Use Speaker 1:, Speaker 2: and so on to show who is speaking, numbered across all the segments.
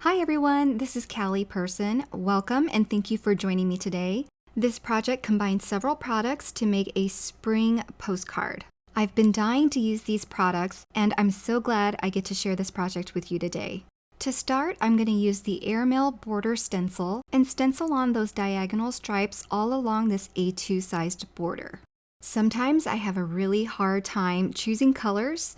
Speaker 1: Hi everyone, this is Caly Person. Welcome and thank you for joining me today. This project combines several products to make a spring postcard. I've been dying to use these products and I'm so glad I get to share this project with you today. To start, I'm going to use the airmail border stencil and stencil on those diagonal stripes all along this A2 sized border. Sometimes I have a really hard time choosing colors.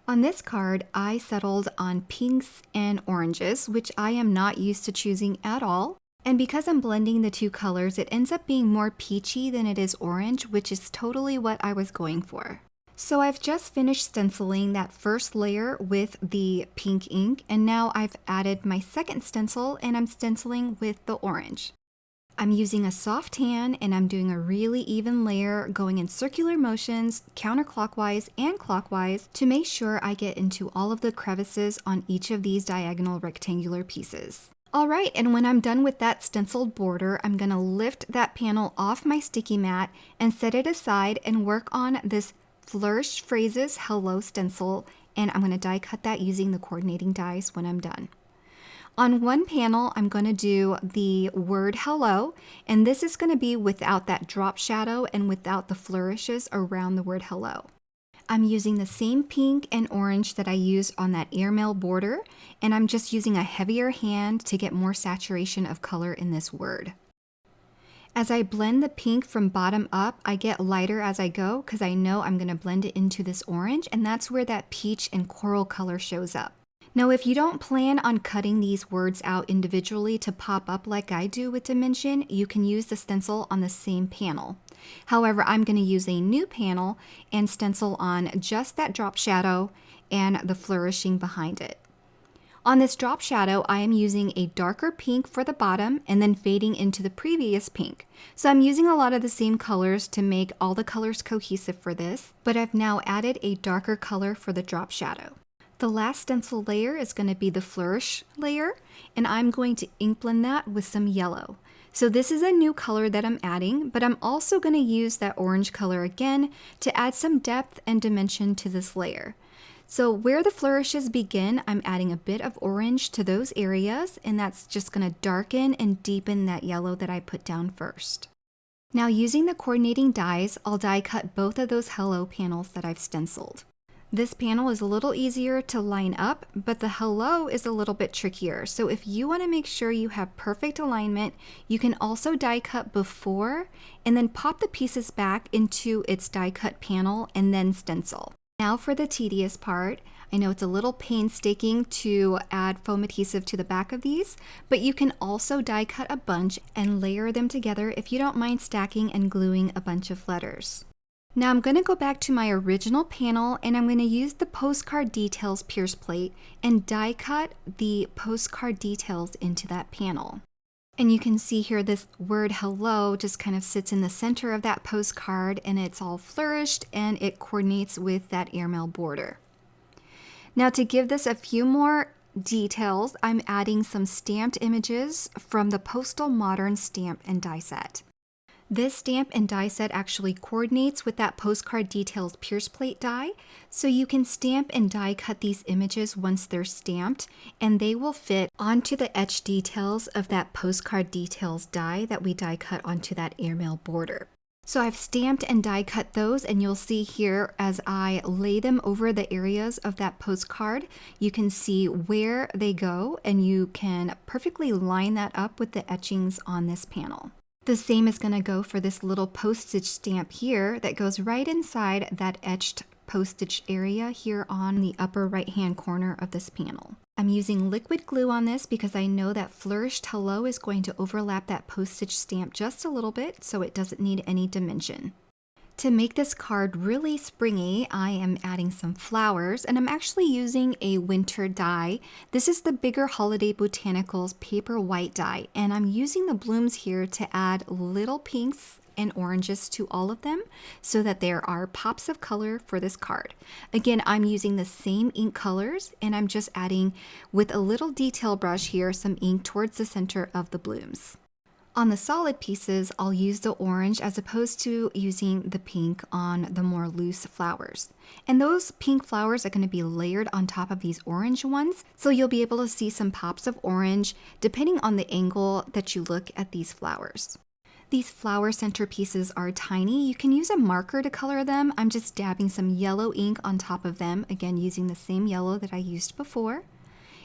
Speaker 1: On this card, I settled on pinks and oranges, which I am not used to choosing at all. And because I'm blending the two colors, it ends up being more peachy than it is orange, which is totally what I was going for. So I've just finished stenciling that first layer with the pink ink, and now I've added my second stencil and I'm stenciling with the orange. I'm using a soft tan and I'm doing a really even layer going in circular motions, counterclockwise and clockwise to make sure I get into all of the crevices on each of these diagonal rectangular pieces. Alright, and when I'm done with that stenciled border, I'm going to lift that panel off my sticky mat and set it aside and work on this Flourished Phrases Hello stencil, and I'm going to die cut that using the coordinating dies when I'm done. On one panel, I'm going to do the word hello, and this is going to be without that drop shadow and without the flourishes around the word hello. I'm using the same pink and orange that I used on that airmail border, and I'm just using a heavier hand to get more saturation of color in this word. As I blend the pink from bottom up, I get lighter as I go because I know I'm going to blend it into this orange, and that's where that peach and coral color shows up. Now, if you don't plan on cutting these words out individually to pop up like I do with Dimension, you can use the stencil on the same panel. However, I'm going to use a new panel and stencil on just that drop shadow and the flourishing behind it. On this drop shadow, I am using a darker pink for the bottom and then fading into the previous pink. So I'm using a lot of the same colors to make all the colors cohesive for this, but I've now added a darker color for the drop shadow. The last stencil layer is going to be the flourish layer, and I'm going to ink blend that with some yellow. So this is a new color that I'm adding, but I'm also going to use that orange color again to add some depth and dimension to this layer. So where the flourishes begin, I'm adding a bit of orange to those areas, and that's just going to darken and deepen that yellow that I put down first. Now using the coordinating dies, I'll die cut both of those hello panels that I've stenciled. This panel is a little easier to line up, but the hello is a little bit trickier. So if you want to make sure you have perfect alignment, you can also die cut before and then pop the pieces back into its die cut panel and then stencil. Now for the tedious part. I know it's a little painstaking to add foam adhesive to the back of these, but you can also die cut a bunch and layer them together if you don't mind stacking and gluing a bunch of letters. Now I'm going to go back to my original panel and I'm going to use the Postcard Details Pierce Plate and die cut the postcard details into that panel. And you can see here this word hello just kind of sits in the center of that postcard, and it's all flourished and it coordinates with that airmail border. Now to give this a few more details, I'm adding some stamped images from the Postal Modern Stamp and Die Set. This stamp and die set actually coordinates with that Postcard Details Pierce Plate die, so you can stamp and die cut these images once they're stamped, and they will fit onto the etched details of that Postcard Details die that we die cut onto that airmail border. So I've stamped and die cut those, and you'll see here as I lay them over the areas of that postcard, you can see where they go, and you can perfectly line that up with the etchings on this panel. The same is going to go for this little postage stamp here that goes right inside that etched postage area here on the upper right hand corner of this panel. I'm using liquid glue on this because I know that Flourished Hello is going to overlap that postage stamp just a little bit, so it doesn't need any dimension. To make this card really springy, I am adding some flowers, and I'm actually using a winter die. This is the bigger Holiday Botanicals paper white die, and I'm using the blooms here to add little pinks and oranges to all of them so that there are pops of color for this card. Again, I'm using the same ink colors, and I'm just adding with a little detail brush here some ink towards the center of the blooms. On the solid pieces, I'll use the orange as opposed to using the pink on the more loose flowers. And those pink flowers are going to be layered on top of these orange ones, so you'll be able to see some pops of orange depending on the angle that you look at these flowers. These flower centerpieces are tiny. You can use a marker to color them. I'm just dabbing some yellow ink on top of them, again using the same yellow that I used before.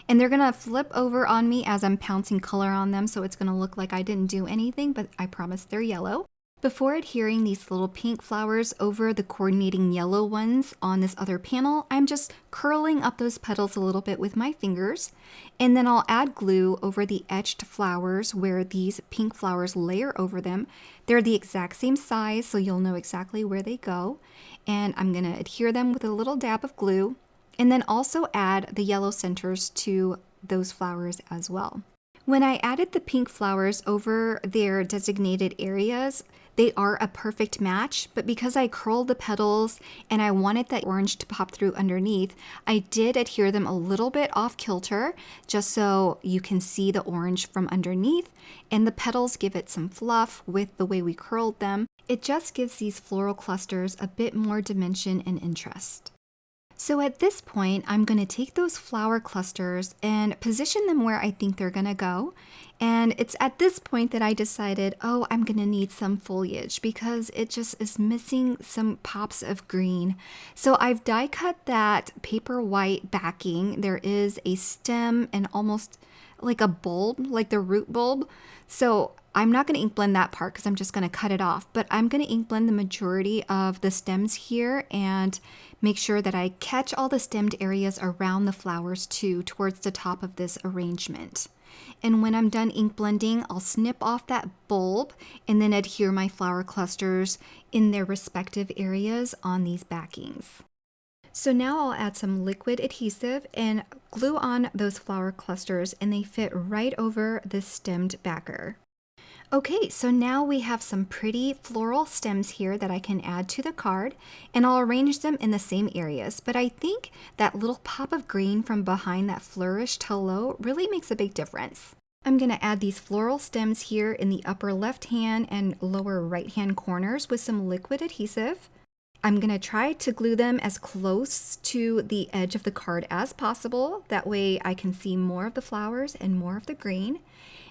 Speaker 1: And they're gonna flip over on me as I'm pouncing color on them, so it's gonna look like I didn't do anything, but I promise they're yellow. Before adhering these little pink flowers over the coordinating yellow ones on this other panel, I'm just curling up those petals a little bit with my fingers, and then I'll add glue over the etched flowers where these pink flowers layer over them. They're the exact same size, so you'll know exactly where they go, and I'm gonna adhere them with a little dab of glue, and then also add the yellow centers to those flowers as well. When I added the pink flowers over their designated areas, they are a perfect match, but because I curled the petals and I wanted that orange to pop through underneath, I did adhere them a little bit off kilter, just so you can see the orange from underneath, and the petals give it some fluff with the way we curled them. It just gives these floral clusters a bit more dimension and interest. So at this point, I'm going to take those flower clusters and position them where I think they're going to go. And it's at this point that I decided, oh, I'm going to need some foliage because it just is missing some pops of green. So I've die cut that paper white backing. There is a stem and almost like a bulb, like the root bulb. So I'm not going to ink blend that part because I'm just going to cut it off, but I'm going to ink blend the majority of the stems here and make sure that I catch all the stemmed areas around the flowers too towards the top of this arrangement. And when I'm done ink blending, I'll snip off that bulb and then adhere my flower clusters in their respective areas on these backings. So now I'll add some liquid adhesive and glue on those flower clusters, and they fit right over this stemmed backer. Okay, so now we have some pretty floral stems here that I can add to the card, and I'll arrange them in the same areas, but I think that little pop of green from behind that flourished hello really makes a big difference. I'm going to add these floral stems here in the upper left hand and lower right hand corners with some liquid adhesive. I'm going to try to glue them as close to the edge of the card as possible. That way I can see more of the flowers and more of the green.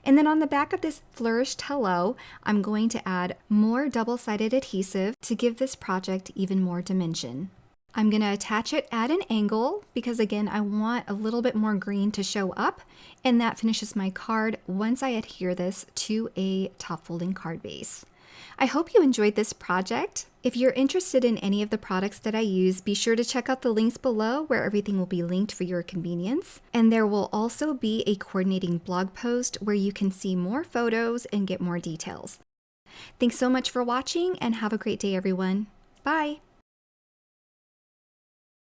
Speaker 1: And then on the back of this flourished hello, I'm going to add more double-sided adhesive to give this project even more dimension. I'm going to attach it at an angle because, again, I want a little bit more green to show up, and that finishes my card once I adhere this to a top folding card base. I hope you enjoyed this project. If you're interested in any of the products that I use, be sure to check out the links below where everything will be linked for your convenience. And there will also be a coordinating blog post where you can see more photos and get more details. Thanks so much for watching and have a great day, everyone. Bye!